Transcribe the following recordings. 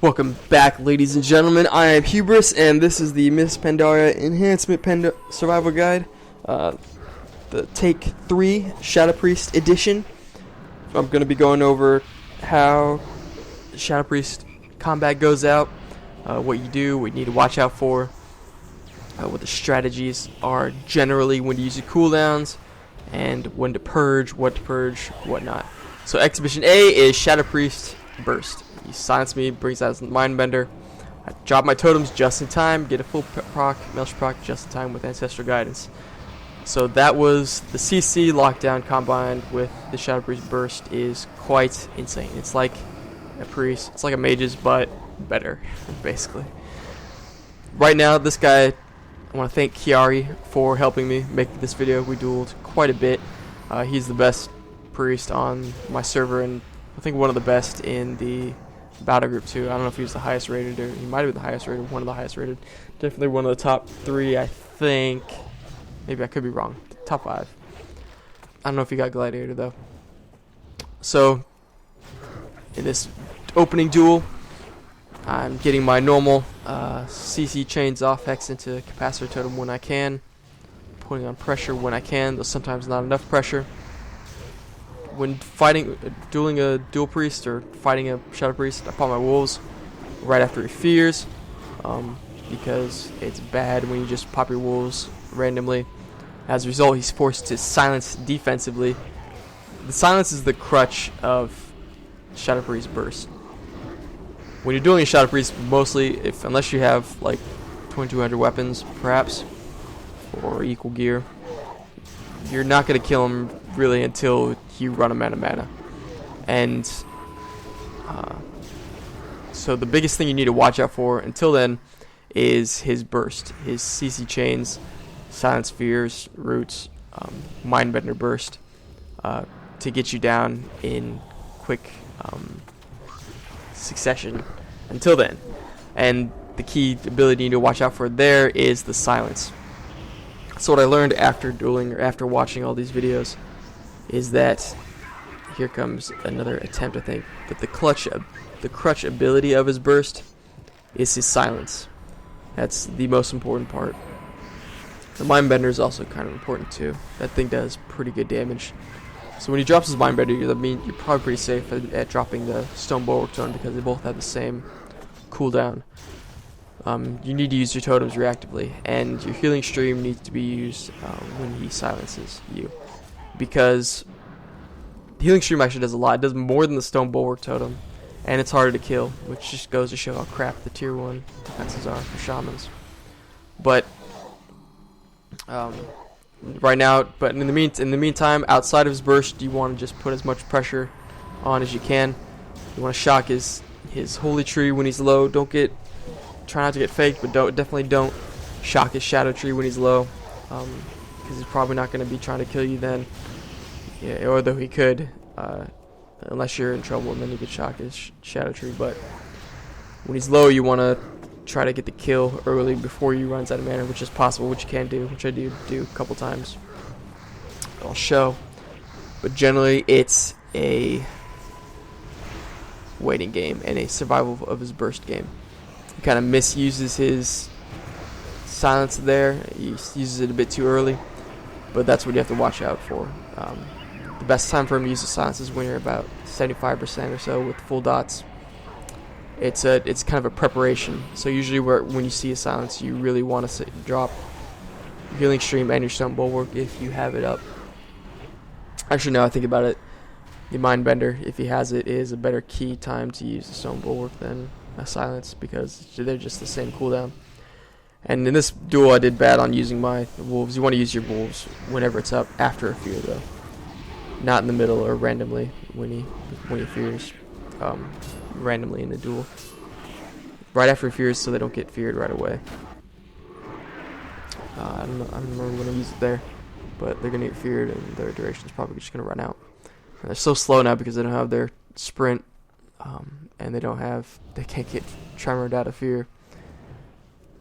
Welcome back, ladies and gentlemen. I am Hubris, and this is the Miss Pandaria Enhancement Survival Guide, the Take 3 Shadow Priest Edition. I'm going to be going over how Shadow Priest combat goes out, what you do, what you need to watch out for, what the strategies are generally when to use your cooldowns, and when to purge, what not. So Exhibition A is Shadow Priest Burst. He silence me, brings out his Mindbender. I drop my totems just in time, get a full proc, Melch proc just in time with Ancestral Guidance. So that was the CC lockdown combined with the Shadow Priest Burst is quite insane. It's like a priest, it's like a mage's, but better, basically. Right now, this guy, I want to thank Chiari for helping me make this video. We dueled quite a bit. He's the best priest on my server, and I think one of the best in the battle group too. I don't know if he was the highest rated, or he might have been the highest rated, one of the highest rated. Definitely one of the top 3, I think. Maybe I could be wrong. Top 5. I don't know if he got Gladiator though. So in this opening duel, I'm getting my normal CC chains off, hex into capacitor totem when I can, putting on pressure when I can, though sometimes not enough pressure. When fighting, dueling a dual priest or fighting a shadow priest, I pop my wolves right after he fears, because it's bad when you just pop your wolves randomly. As a result, he's forced to silence defensively. The silence is the crutch of Shadow Priest Burst. When you're dueling a Shadow Priest, mostly, unless you have like 2200 weapons, perhaps, or equal gear, you're not going to kill him really until you run him out of mana. And so the biggest thing you need to watch out for until then is his burst, his CC chains, silence fears, roots, Mindbender burst, to get you down in quick succession until then. And the key ability you need to watch out for there is the silence. So what I learned after dueling, or after watching all these videos, is that here comes another attempt, I think, but the crutch ability of his burst is his silence. That's the most important part. The Mindbender is also kind of important too. That thing does pretty good damage. So when he drops his Mindbender, you're probably pretty safe at dropping the Stone Bulwark Tome, because they both have the same cooldown. You need to use your totems reactively, and your healing stream needs to be used when he silences you, because the healing stream actually does a lot. It does more than the Stone Bulwark Totem, and it's harder to kill, which just goes to show how crap the tier 1 defenses are for Shamans. But right now, but in the meantime, outside of his burst, you want to just put as much pressure on as you can. You want to shock his Holy Tree when he's low. Try not to get faked, but definitely don't shock his Shadow Tree when he's low, because he's probably not going to be trying to kill you then. Yeah, or though he could, unless you're in trouble, and then you could shock his Shadow Tree. But when he's low, you want to try to get the kill early before he runs out of mana, which is possible, which you can do, which I do a couple times. I'll show, but generally it's a waiting game and a survival of his burst game. He kind of misuses his silence there. He uses it a bit too early, but that's what you have to watch out for. The best time for him to use the silence is when you're about 75% or so with full dots. It's kind of a preparation. So usually when you see a silence, you really want to drop your healing stream and your Stone Bulwark if you have it up. Actually, now I think about it, the Mindbender, if he has it, is a better key time to use the Stone Bulwark than a silence, because they're just the same cooldown. And in this duel, I did bad on using my wolves. You want to use your wolves whenever it's up, after a fear though, not in the middle or randomly when he fears, randomly in the duel. Right after he fears, so they don't get feared right away. I don't remember when I use it there, but they're gonna get feared, and their duration's probably just gonna run out. And they're so slow now because they don't have their sprint, and they can't get tremored out of fear.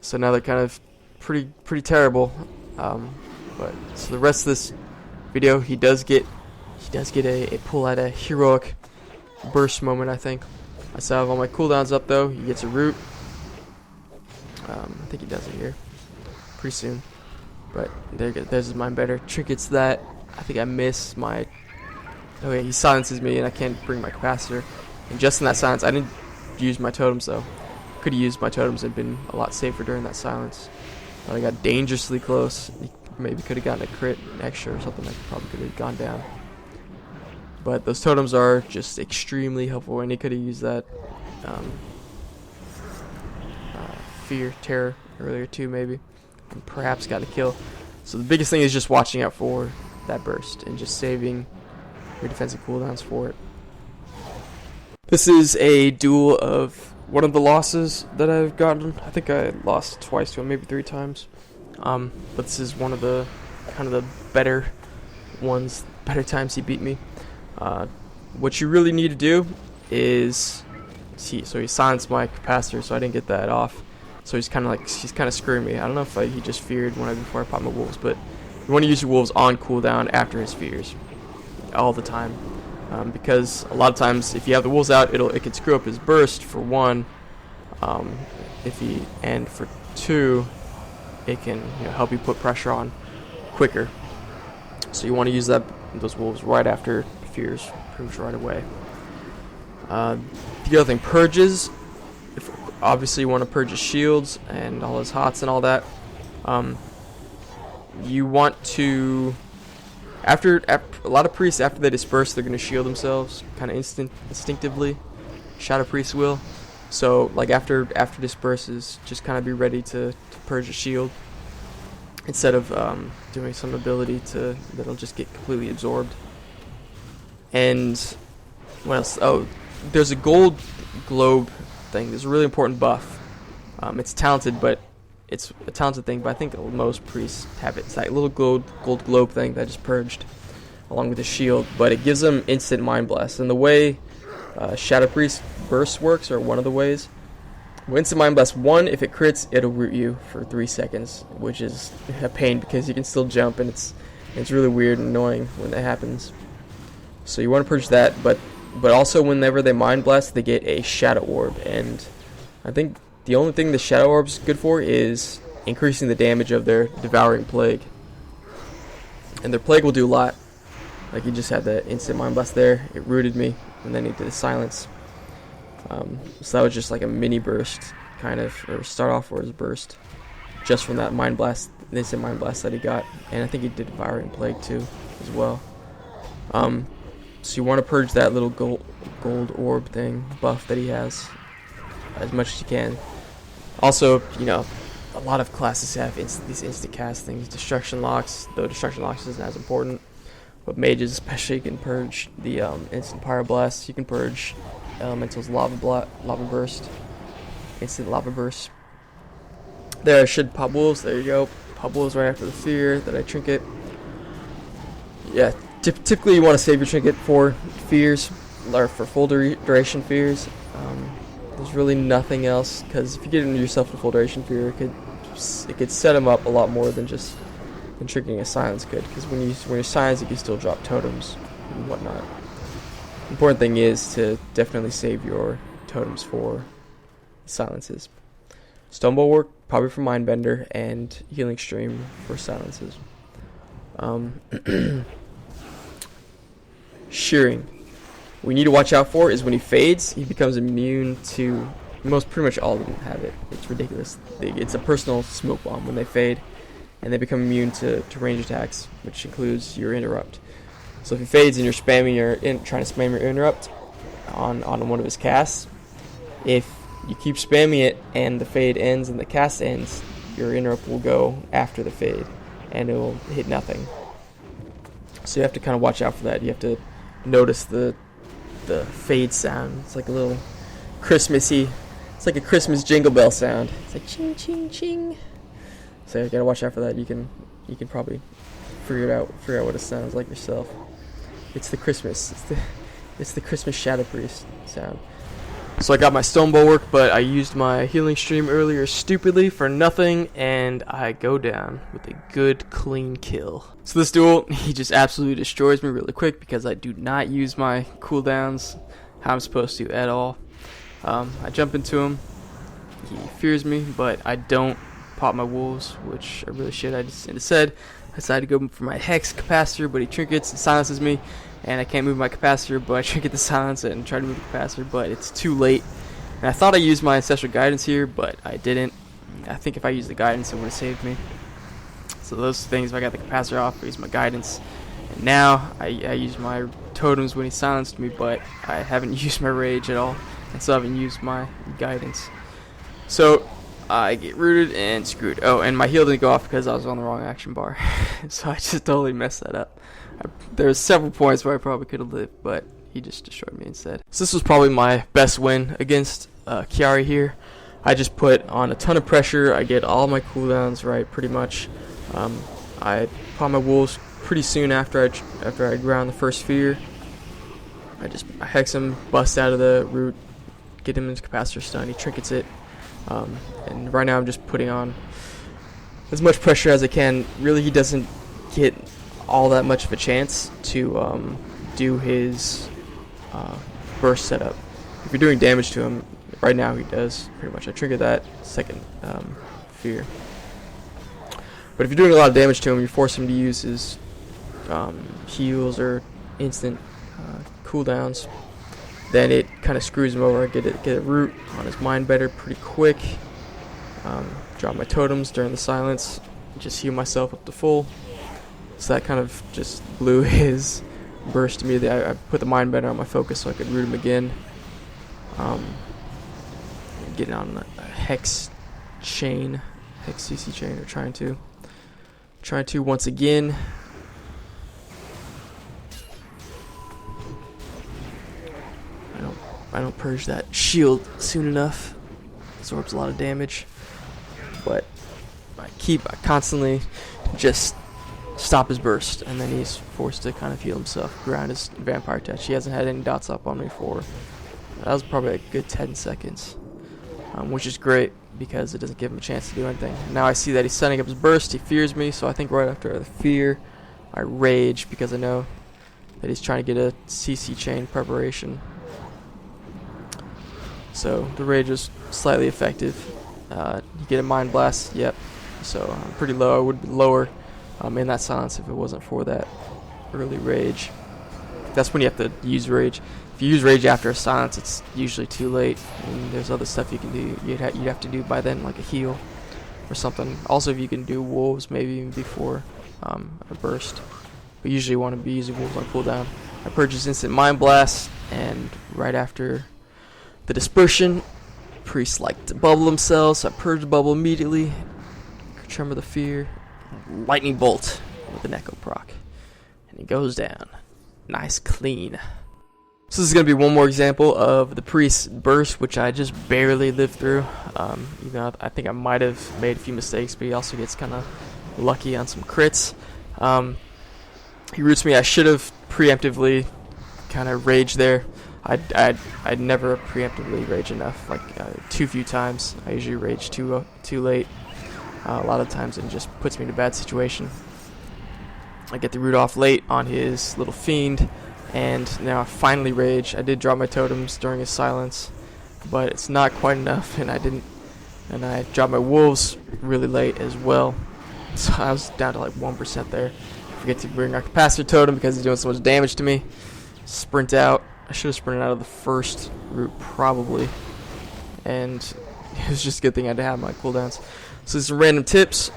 So now they're kind of pretty terrible. But so the rest of this video, he does get a pull at a heroic burst moment, I think. I still have all my cooldowns up though. He gets a root. I think he does it here pretty soon. But there's his mind better. Trinkets that. I think I miss my... Oh yeah, he silences me and I can't bring my capacitor. And just in that silence, I didn't use my totems though. Could have used my totems and been a lot safer during that silence. But I got dangerously close. He maybe could have gotten a crit extra or something. That probably could have gone down. But those totems are just extremely helpful, and he could have used that fear, terror earlier too, maybe, and perhaps got a kill. So the biggest thing is just watching out for that burst and just saving your defensive cooldowns for it. This is a duel of one of the losses that I've gotten. I think I lost twice to him, maybe 3 times. But this is one of the kind of the better ones, better times he beat me. What you really need to do is see. So he silenced my capacitor, so I didn't get that off. So he's kind of screwing me. I don't know if he just feared before I popped my wolves, but you want to use your wolves on cooldown after his fears, all the time, because a lot of times if you have the wolves out, it can screw up his burst for 1. And for 2, it can help you put pressure on quicker. So you want to use those wolves right after fears, pretty much right away. The other thing, purges. Obviously you want to purge his shields and all his hots and all that. You want to, after a lot of priests, after they disperse, they're going to shield themselves kind of instinctively. Shadow priests will. So like after disperses, just kind of be ready to purge a shield instead of doing some ability that'll just get completely absorbed. And what else? Oh, there's a gold globe thing. There's a really important buff. It's talented, but it's a talented thing, but I think most priests have it. It's that little gold globe thing that I just purged along with the shield, but it gives them instant mind blast. And the way Shadow Priest burst works, or one of the ways, with instant mind blast 1, if it crits, it'll root you for 3 seconds, which is a pain because you can still jump, and it's really weird and annoying when that happens. So you want to purge that, but also whenever they mind blast, they get a shadow orb, and I think the only thing the shadow orb's good for is increasing the damage of their devouring plague. And their plague will do a lot. Like, he just had that instant mind blast there, it rooted me, and then he did a silence. So that was just like a mini burst, kind of, or start off for his burst, just from that mind blast, the instant mind blast that he got. And I think he did devouring plague too, as well. So you want to purge that little gold orb thing, buff that he has, as much as you can. Also, a lot of classes have these instant cast things. Destruction locks, though destruction locks isn't as important. But mages especially can purge the instant pyroblast. You can purge elementals lava burst, instant lava burst. There, I should pop wolves. There you go. Pop wolves right after the fear that I trinket. Yeah. Typically, you want to save your trinket for fears, or for full duration fears. There's really nothing else, because if you get into yourself a full duration fear, it could set him up a lot more than tricking a silence could. Because when you're silenced, you can still drop totems and whatnot. Important thing is to definitely save your totems for silences. Stone Bulwark probably for Mindbender, and Healing Stream for silences. Shearing. What we need to watch out for is when he fades, he becomes immune to... pretty much all of them have it. It's ridiculous. It's a personal smoke bomb when they fade, and they become immune to range attacks, which includes your interrupt. So if he fades and you're trying to spam your interrupt on one of his casts, if you keep spamming it and the fade ends and the cast ends, your interrupt will go after the fade, and it will hit nothing. So you have to kind of watch out for that. You have to notice the fade sound. It's like a little Christmassy. It's like a Christmas jingle bell sound. It's like ching ching ching. So you gotta watch out for that. You can probably figure out what it sounds like yourself. It's the Christmas. It's the Christmas Shadow Priest sound. So I got my Stone Bulwark, but I used my Healing Stream earlier stupidly for nothing, and I go down with a good, clean kill. So this duel, he just absolutely destroys me really quick because I do not use my cooldowns how I'm supposed to at all. I jump into him. He fears me, but I don't pop my wolves, which I really should. Instead, I decided to go for my hex capacitor, but he trinkets and silences me, and I can't move my capacitor, but I trinket the silence and try to move the capacitor, but it's too late. And I thought I used my ancestral guidance here, but I didn't. I think if I used the guidance, it would have saved me. So those things, if I got the capacitor off, I used my guidance. And now I use my totems when he silenced me, but I haven't used my rage at all, and so I haven't used my guidance. So I get rooted and screwed. Oh, and my heal didn't go off because I was on the wrong action bar. So I just totally messed that up. There were several points where I probably could have lived, but he just destroyed me instead. So this was probably my best win against Chiari here. I just put on a ton of pressure. I get all my cooldowns right, pretty much. I pop my wolves pretty soon after I ground the first fear. I hex him, bust out of the root, get him into capacitor stun. He trinkets it. And right now I'm just putting on as much pressure as I can. Really, he doesn't get all that much of a chance to do his burst setup. If you're doing damage to him, right now he does pretty much. I trigger that second fear. But if you're doing a lot of damage to him, you force him to use his heals or instant cooldowns, then it kind of screws him over. I get a root on his mind better pretty quick. Drop my totems during the silence, just heal myself up to full. So that kind of just blew his burst immediately. I put the mind better on my focus so I could root him again. Getting on a hex chain, hex CC chain, or trying to once again. I don't purge that shield soon enough. Absorbs a lot of damage, but I constantly just stop his burst, and then he's forced to kind of heal himself, ground his vampire touch. He hasn't had any dots up on me for that was probably a good 10 seconds, which is great because it doesn't give him a chance to do anything. Now I see that he's setting up his burst. He fears me, so I think right after the fear, I rage because I know that he's trying to get a CC chain preparation. So the rage is slightly effective. You get a mind blast, yep. So I'm pretty low. I would be lower in that silence if it wasn't for that early rage. That's when you have to use rage. If you use rage after a silence, it's usually too late. And there's other stuff you can do. You'd have to do by then, like a heal or something. Also, if you can do wolves, maybe even before a burst. But usually you want to be using wolves on cooldown. I purchased instant mind blast, and right after the dispersion, priests like to bubble themselves, so I purge the bubble immediately. Tremor the fear, lightning bolt with an echo proc, and it goes down. Nice clean. So this is going to be one more example of the priest's burst, which I just barely lived through. Even though I think I might have made a few mistakes, but he also gets kind of lucky on some crits. He roots me. I should have preemptively kind of raged there. I'd never preemptively rage enough, like too few times. I usually rage too late. A lot of times it just puts me in a bad situation. I get the root off late on his little fiend, and now I finally rage. I did drop my totems during his silence, but it's not quite enough, and I dropped my wolves really late as well. So I was down to like 1% there. Forget to bring our capacitor totem because he's doing so much damage to me. Sprint out. I should have sprinted out of the first route probably, and it was just a good thing I had to have my cooldowns. So some random tips.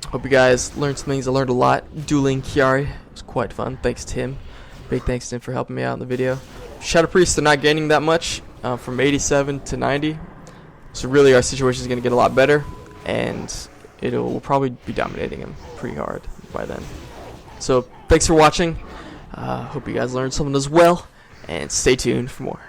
Hope you guys learned some things. I learned a lot. Dueling Chiari. It was quite fun. Thanks to him. Big thanks to him for helping me out in the video. Shadow Priests are not gaining that much, from 87 to 90. So really our situation is going to get a lot better, and we'll probably be dominating him pretty hard by then. So thanks for watching. Hope you guys learned something as well, and stay tuned for more.